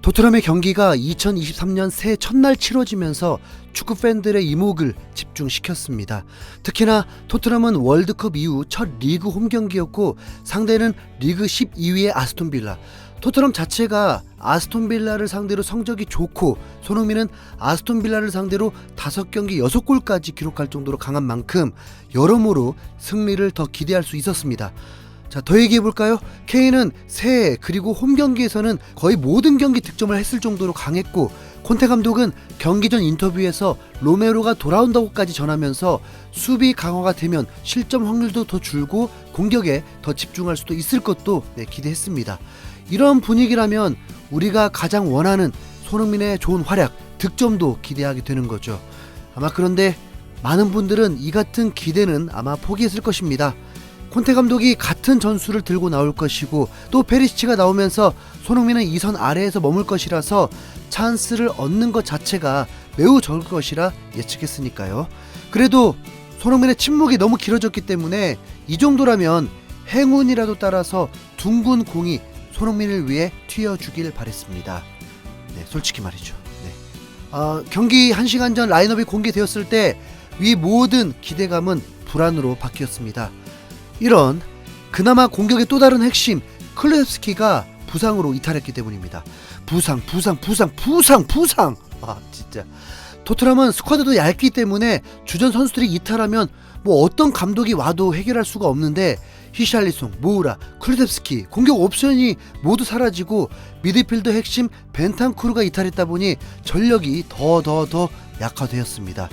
토트넘의 경기가 2023년 새해 첫날 치러지면서 축구 팬들의 이목을 집중시켰습니다. 특히나 토트넘은 월드컵 이후 첫 리그 홈 경기였고 상대는 리그 12위의 아스톤 빌라. 토트넘 자체가 아스톤 빌라를 상대로 성적이 좋고 손흥민은 아스톤 빌라를 상대로 5경기 6골까지 기록할 정도로 강한 만큼 여러모로 승리를 더 기대할 수 있었습니다. 자, 더 얘기해볼까요? 케인은 새해 그리고 홈 경기에서는 거의 모든 경기 득점을 했을 정도로 강했고 콘테 감독은 경기 전 인터뷰에서 로메로가 돌아온다고까지 전하면서 수비 강화가 되면 실점 확률도 더 줄고 공격에 더 집중할 수도 있을 것도 기대했습니다. 이런 분위기라면 우리가 가장 원하는 손흥민의 좋은 활약, 득점도 기대하게 되는 거죠. 아마 그런데 많은 분들은 이 같은 기대는 아마 포기했을 것입니다. 콘테 감독이 같은 전술을 들고 나올 것이고 또 페리시치가 나오면서 손흥민은 이 선 아래에서 머물 것이라서 찬스를 얻는 것 자체가 매우 적을 것이라 예측했으니까요. 그래도 손흥민의 침묵이 너무 길어졌기 때문에 이 정도라면 행운이라도 따라서 둥근 공이 손흥민을 위해 튀어주길 바랬습니다. 솔직히 말이죠. 경기 1시간 전 라인업이 공개되었을 때 위 모든 기대감은 불안으로 바뀌었습니다. 이런 그나마 공격의 또 다른 핵심 클루셉스키가 부상으로 이탈했기 때문입니다. 부상 진짜 토트넘은 스쿼드도 얇기 때문에 주전 선수들이 이탈하면 어떤 감독이 와도 해결할 수가 없는데 히샬리송, 모우라, 클루셉스키 공격 옵션이 모두 사라지고 미드필더 핵심 벤탄쿠르가 이탈했다 보니 전력이 더 약화되었습니다.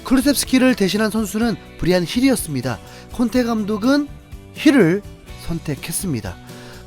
클루셉스키를 대신한 선수는 브리안 힐이었습니다. 콘테 감독은 힐을 선택했습니다.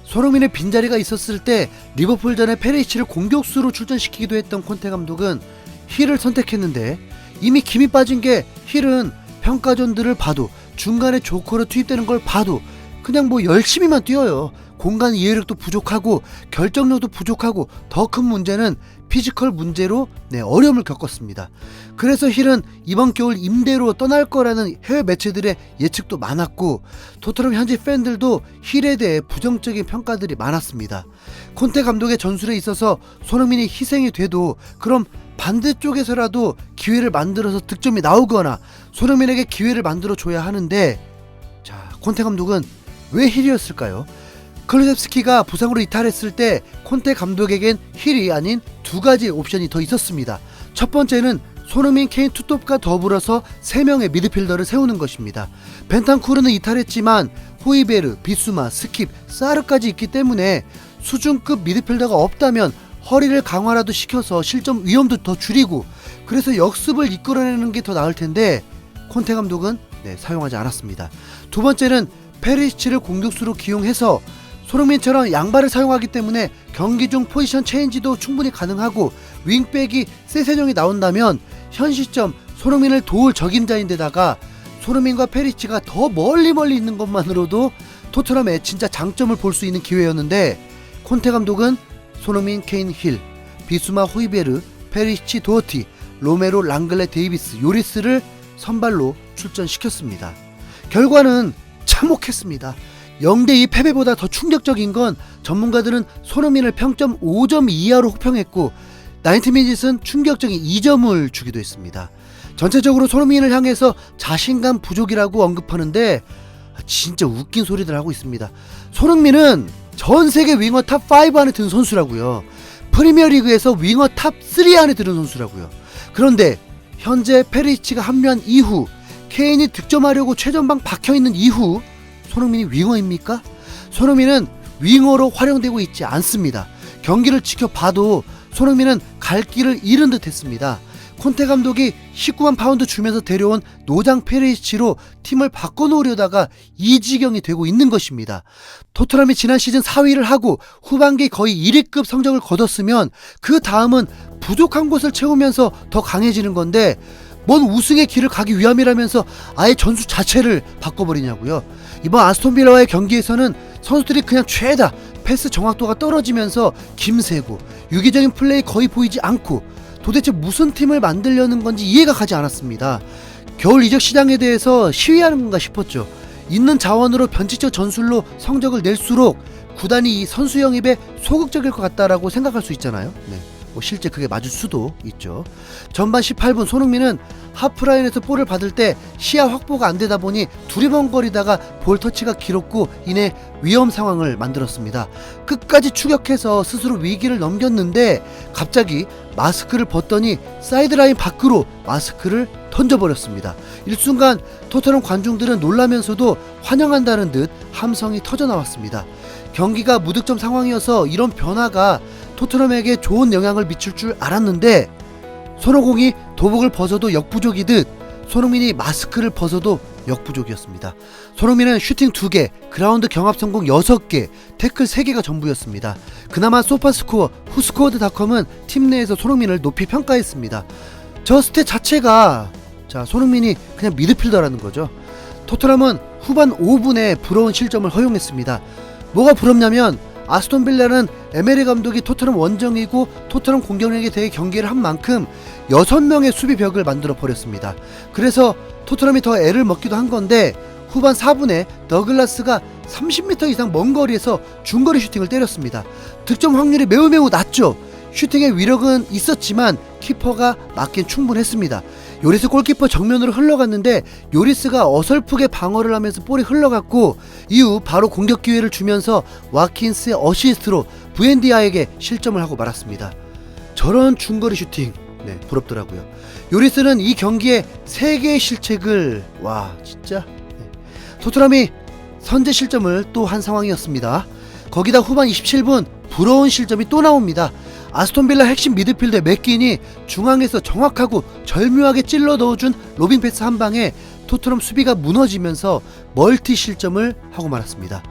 손흥민의 빈자리가 있었을 때 리버풀전에 페리시치를 공격수로 출전시키기도 했던 콘테 감독은 힐을 선택했는데 이미 김이 빠진 게 힐은 평가전들을 봐도 중간에 조커로 투입되는 걸 봐도 그냥 열심히만 뛰어요. 공간 이해력도 부족하고 결정력도 부족하고 더 큰 문제는 피지컬 문제로 어려움을 겪었습니다. 그래서 힐은 이번 겨울 임대로 떠날 거라는 해외 매체들의 예측도 많았고 토트넘 현지 팬들도 힐에 대해 부정적인 평가들이 많았습니다. 콘테 감독의 전술에 있어서 손흥민이 희생이 돼도 그럼 반대쪽에서라도 기회를 만들어서 득점이 나오거나 손흥민에게 기회를 만들어 줘야 하는데 자, 콘테 감독은 왜 힐이었을까요? 클루셉스키가 부상으로 이탈했을 때 콘테 감독에겐 힐이 아닌 두 가지 옵션이 더 있었습니다. 첫 번째는 손흥민, 케인 투톱과 더불어서 3명의 미드필더를 세우는 것입니다. 벤탄쿠르는 이탈했지만 호이베르, 비수마, 스킵, 사르까지 있기 때문에 수준급 미드필더가 없다면 허리를 강화라도 시켜서 실점 위험도 더 줄이고 그래서 역습을 이끌어내는 게 더 나을 텐데 콘테 감독은 사용하지 않았습니다. 두 번째는 페리시치를 공격수로 기용해서 손흥민처럼 양발을 사용하기 때문에 경기 중 포지션 체인지도 충분히 가능하고 윙백이 세세정이 나온다면 현 시점 손흥민을 도울 적임자인데다가 손흥민과 페리시치가 더 멀리 있는 것만으로도 토트넘의 진짜 장점을 볼 수 있는 기회였는데 콘테 감독은 손흥민, 케인, 힐, 비수마, 호이베르, 페리시치, 도어티, 로메로, 랑글레, 데이비스, 요리스를 선발로 출전시켰습니다. 결과는 참혹했습니다. 0대2 패배보다 더 충격적인 건 전문가들은 손흥민을 평점 5점 이하로 혹평했고 90미닛은 충격적인 2점을 주기도 했습니다. 전체적으로 손흥민을 향해서 자신감 부족이라고 언급하는데 진짜 웃긴 소리들 하고 있습니다. 손흥민은 전세계 윙어 탑5 안에 드는 선수라고요. 프리미어리그에서 윙어 탑3 안에 드는 선수라고요. 그런데 현재 페리시치가 합류한 이후 케인이 득점하려고 최전방 박혀있는 이후 손흥민이 윙어입니까? 손흥민은 윙어로 활용되고 있지 않습니다. 경기를 지켜봐도 손흥민은 갈 길을 잃은 듯 했습니다. 콘테 감독이 19만 파운드 주면서 데려온 노장 페리시치로 팀을 바꿔놓으려다가 이 지경이 되고 있는 것입니다. 토트넘이 지난 시즌 4위를 하고 후반기 거의 1위급 성적을 거뒀으면 그 다음은 부족한 곳을 채우면서 더 강해지는 건데 뭔 우승의 길을 가기 위함이라면서 아예 전술 자체를 바꿔버리냐고요. 이번 아스톤 빌라와의 경기에서는 선수들이 그냥 죄다 패스 정확도가 떨어지면서 김세고 유기적인 플레이 거의 보이지 않고 도대체 무슨 팀을 만들려는 건지 이해가 가지 않았습니다. 겨울 이적 시장에 대해서 시위하는 건가 싶었죠. 있는 자원으로 변칙적 전술로 성적을 낼수록 구단이 이 선수 영입에 소극적일 것 같다라고 생각할 수 있잖아요. 네. 뭐 실제 그게 맞을 수도 있죠. 전반 18분 손흥민은 하프라인에서 볼을 받을 때 시야 확보가 안 되다 보니 두리번거리다가 볼 터치가 길었고 이내 위험 상황을 만들었습니다. 끝까지 추격해서 스스로 위기를 넘겼는데 갑자기 마스크를 벗더니 사이드라인 밖으로 마스크를 던져버렸습니다. 일순간 토트넘 관중들은 놀라면서도 환영한다는 듯 함성이 터져나왔습니다. 경기가 무득점 상황이어서 이런 변화가 토트넘에게 좋은 영향을 미칠 줄 알았는데 손오공이 도복을 벗어도 역부족이듯 손흥민이 마스크를 벗어도 역부족이었습니다. 손흥민은 슈팅 2개, 그라운드 경합 성공 6개, 태클 3개가 전부였습니다. 그나마 소파스코어, 후스코어드닷컴은 팀 내에서 손흥민을 높이 평가했습니다. 저 스탯 자체가 손흥민이 그냥 미드필더라는 거죠. 토트넘은 후반 5분에 부러운 실점을 허용했습니다. 뭐가 부럽냐면 아스톤빌라는 에메리 감독이 토트넘 원정이고 토트넘 공격력에 대해 경기를 한 만큼 6명의 수비벽을 만들어 버렸습니다. 그래서 토트넘이 더 애를 먹기도 한 건데 후반 4분에 더글라스가 30m 이상 먼 거리에서 중거리 슈팅을 때렸습니다. 득점 확률이 매우 낮죠. 슈팅의 위력은 있었지만 키퍼가 막긴 충분했습니다. 요리스 골키퍼 정면으로 흘러갔는데 요리스가 어설프게 방어를 하면서 볼이 흘러갔고 이후 바로 공격 기회를 주면서 와킨스의 어시스트로 부엔디아에게 실점을 하고 말았습니다. 저런 중거리 슈팅 부럽더라고요. 요리스는 이 경기에 3개의 실책을 진짜 토트넘이 선제 실점을 또 한 상황이었습니다. 거기다 후반 27분 부러운 실점이 또 나옵니다. 아스톤빌라 핵심 미드필더 맥긴이 중앙에서 정확하고 절묘하게 찔러 넣어준 로빙 패스 한 방에 토트넘 수비가 무너지면서 멀티 실점을 하고 말았습니다.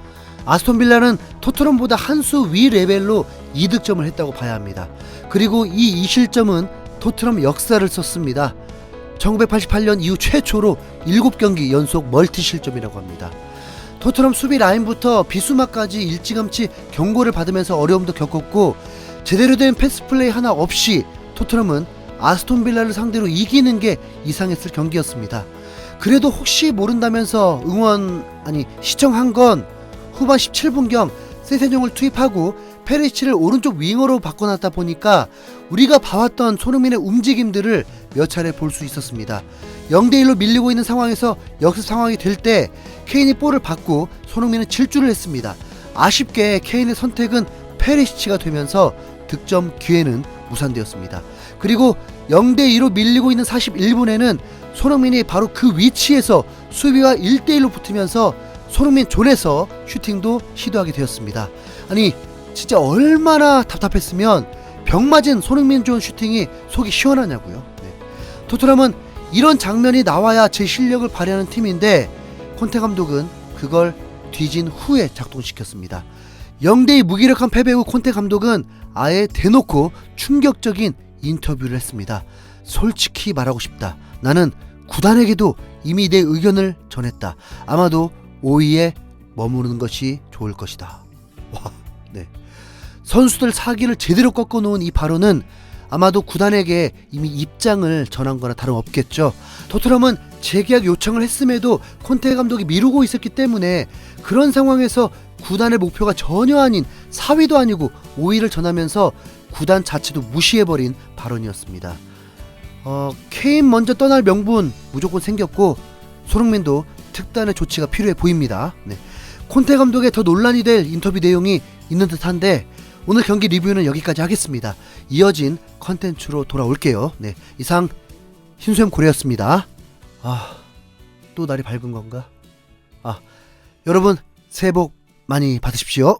아스톤빌라는 토트넘보다 한 수 위 레벨로 2득점을 했다고 봐야 합니다. 그리고 이 2실점은 토트넘 역사를 썼습니다. 1988년 이후 최초로 7경기 연속 멀티 실점이라고 합니다. 토트넘 수비 라인부터 비수마까지 일찌감치 경고를 받으면서 어려움도 겪었고 제대로 된 패스플레이 하나 없이 토트넘은 아스톤빌라를 상대로 이기는 게 이상했을 경기였습니다. 그래도 혹시 모른다면서 시청한 건 후반 17분경 세세뇽을 투입하고 페리치를 오른쪽 윙어로 바꿔놨다 보니까 우리가 봐왔던 손흥민의 움직임들을 몇 차례 볼 수 있었습니다. 0대1로 밀리고 있는 상황에서 역습 상황이 될 때 케인이 볼을 받고 손흥민은 질주를 했습니다. 아쉽게 케인의 선택은 페리시치가 되면서 득점 기회는 무산되었습니다. 그리고 0대2로 밀리고 있는 41분에는 손흥민이 바로 그 위치에서 수비와 1대1로 붙으면서 손흥민 존에서 슈팅도 시도하게 되었습니다. 아니 진짜 얼마나 답답했으면 병 맞은 손흥민 존 슈팅이 속이 시원하냐고요. 토트넘은 이런 장면이 나와야 제 실력을 발휘하는 팀인데 콘테 감독은 그걸 뒤진 후에 작동시켰습니다. 0대2 무기력한 패배 후 콘테 감독은 아예 대놓고 충격적인 인터뷰를 했습니다. 솔직히 말하고 싶다. 나는 구단에게도 이미 내 의견을 전했다. 아마도 5위에 머무르는 것이 좋을 것이다. 선수들 사기를 제대로 꺾어놓은 이 발언은 아마도 구단에게 이미 입장을 전한 거나 다름없겠죠. 토트넘은 재계약 요청을 했음에도 콘테 감독이 미루고 있었기 때문에 그런 상황에서 구단의 목표가 전혀 아닌 4위도 아니고 5위를 전하면서 구단 자체도 무시해버린 발언이었습니다. 케인 먼저 떠날 명분 무조건 생겼고 손흥민도 특단의 조치가 필요해 보입니다. 콘테 감독의 더 논란이 될 인터뷰 내용이 있는 듯한데 오늘 경기 리뷰는 여기까지 하겠습니다. 이어진 컨텐츠로 돌아올게요. 이상 흰수염 고래였습니다. 또 날이 밝은 건가? 여러분 새해 복 많이 받으십시오.